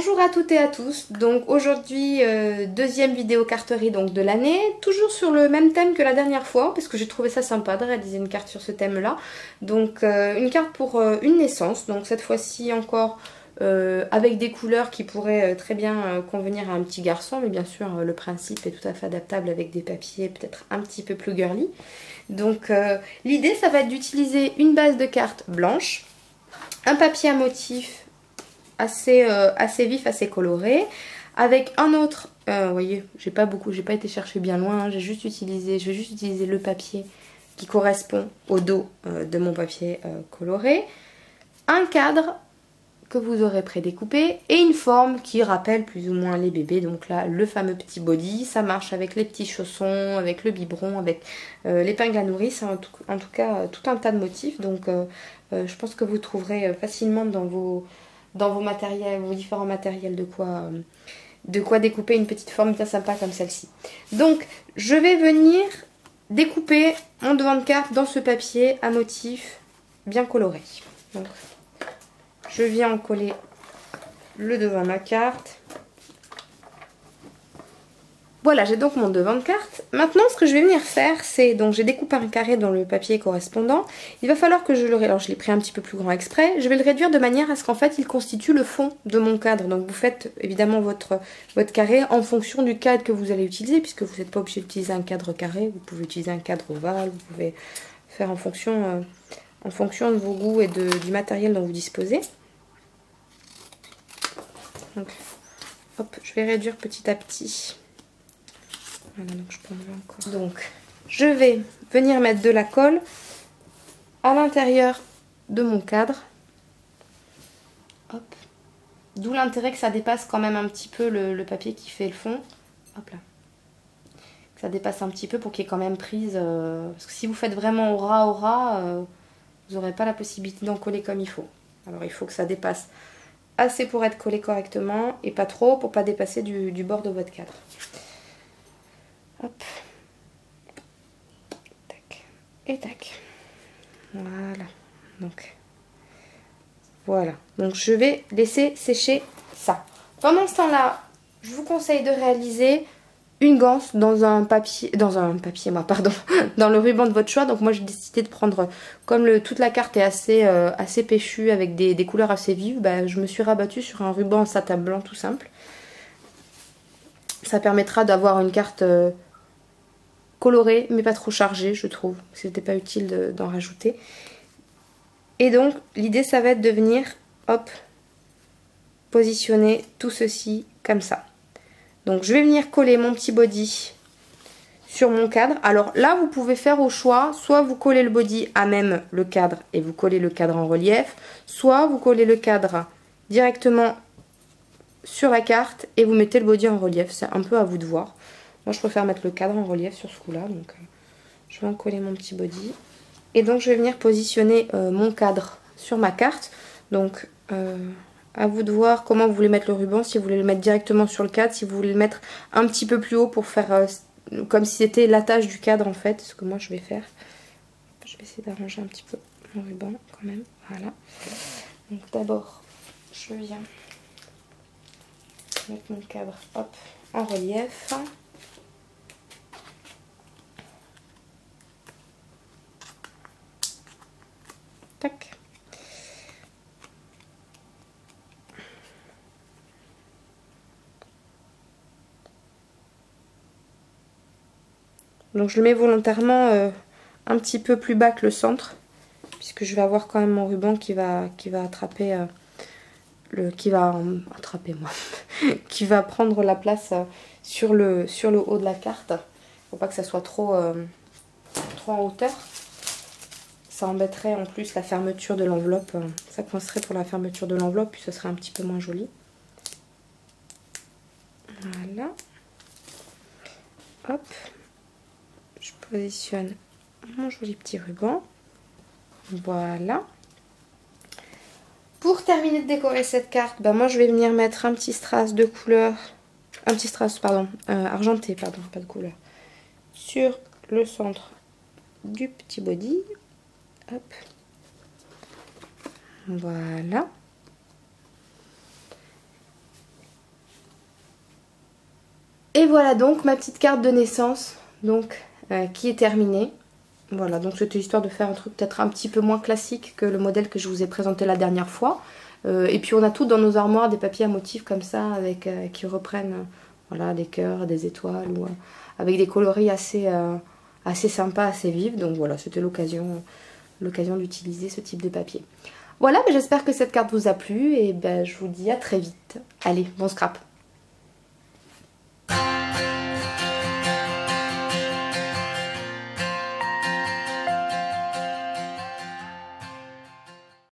Bonjour à toutes et à tous, donc aujourd'hui deuxième vidéo carterie donc de l'année, toujours sur le même thème que la dernière fois parce que j'ai trouvé ça sympa de réaliser une carte sur ce thème là. Donc une carte pour une naissance, donc cette fois-ci encore avec des couleurs qui pourraient très bien convenir à un petit garçon, mais bien sûr le principe est tout à fait adaptable avec des papiers peut-être un petit peu plus girly. Donc l'idée ça va être d'utiliser une base de cartes blanche, un papier à motif assez vif, assez coloré, avec un autre, vous voyez, j'ai pas été chercher bien loin, hein, je vais juste utiliser le papier qui correspond au dos de mon papier coloré, un cadre que vous aurez prédécoupé et une forme qui rappelle plus ou moins les bébés. Donc là, le fameux petit body, ça marche avec les petits chaussons, avec le biberon, avec l'épingle à nourrice, en tout cas tout un tas de motifs. Donc je pense que vous trouverez facilement dans vos matériels, vos différents matériels de quoi découper une petite forme bien sympa comme celle-ci. Donc je vais venir découper mon devant de carte dans ce papier à motif bien coloré. Donc je viens en coller le devant de ma carte. Voilà, j'ai donc mon devant de carte. Maintenant, ce que je vais venir faire, c'est... Donc, j'ai découpé un carré dans le papier correspondant. Il va falloir que je le... Alors, je l'ai pris un petit peu plus grand exprès. Je vais le réduire de manière à ce qu'en fait, il constitue le fond de mon cadre. Donc, vous faites évidemment votre carré en fonction du cadre que vous allez utiliser, puisque vous n'êtes pas obligé d'utiliser un cadre carré. Vous pouvez utiliser un cadre ovale. Vous pouvez faire en fonction de vos goûts et du matériel dont vous disposez. Donc, hop, je vais réduire petit à petit. Voilà, donc je peux enlever encore. Donc, je vais venir mettre de la colle à l'intérieur de mon cadre. Hop. D'où l'intérêt que ça dépasse quand même un petit peu le papier qui fait le fond. Hop là. Que ça dépasse un petit peu pour qu'il y ait quand même prise. Parce que si vous faites vraiment au ras, vous n'aurez pas la possibilité d'en coller comme il faut. Alors il faut que ça dépasse assez pour être collé correctement et pas trop pour pas dépasser du bord de votre cadre. Hop. Tac. Et tac. Voilà. Donc, voilà. Donc, je vais laisser sécher ça. Pendant ce temps-là, je vous conseille de réaliser une ganse dans le ruban de votre choix. Donc, moi, j'ai décidé de prendre, comme toute la carte est assez péchue, avec des couleurs assez vives, bah, je me suis rabattue sur un ruban en satin blanc tout simple. Ça permettra d'avoir une carte... coloré mais pas trop chargé, je trouve. C'était pas utile d'en rajouter. Et donc l'idée ça va être de venir hop positionner tout ceci comme ça. Donc je vais venir coller mon petit body sur mon cadre. Alors là vous pouvez faire au choix, soit vous collez le body à même le cadre et vous collez le cadre en relief, soit vous collez le cadre directement sur la carte et vous mettez le body en relief. C'est un peu à vous de voir. Moi, je préfère mettre le cadre en relief sur ce coup-là. Donc, je vais en coller mon petit body. Et donc, je vais venir positionner mon cadre sur ma carte. Donc, à vous de voir comment vous voulez mettre le ruban. Si vous voulez le mettre directement sur le cadre. Si vous voulez le mettre un petit peu plus haut pour faire comme si c'était l'attache du cadre, en fait. Ce que moi, je vais faire. Je vais essayer d'arranger un petit peu mon ruban, quand même. Voilà. Donc, d'abord, je viens mettre mon cadre, hop, en relief. Tac. Donc je le mets volontairement un petit peu plus bas que le centre, puisque je vais avoir quand même mon ruban qui va attraper qui va prendre la place sur le haut de la carte. Faut pas que ça soit trop en hauteur. Ça embêterait en plus la fermeture de l'enveloppe. Ça coincerait pour la fermeture de l'enveloppe, puis ce serait un petit peu moins joli. Voilà. Hop. Je positionne mon joli petit ruban. Voilà. Pour terminer de décorer cette carte, bah moi je vais venir mettre un petit strass de couleur. Un petit strass, pardon. Argenté, pardon, pas de couleur. Sur le centre du petit body. Hop. Voilà. Et voilà donc ma petite carte de naissance donc, qui est terminée. Voilà, donc c'était histoire de faire un truc peut-être un petit peu moins classique que le modèle que je vous ai présenté la dernière fois. Et puis on a tout dans nos armoires des papiers à motifs comme ça avec qui reprennent voilà, des cœurs, des étoiles ou avec des coloris assez sympas, assez vifs. Donc voilà, c'était l'occasion d'utiliser ce type de papier. Voilà, j'espère que cette carte vous a plu et ben, je vous dis à très vite. Allez, bon scrap!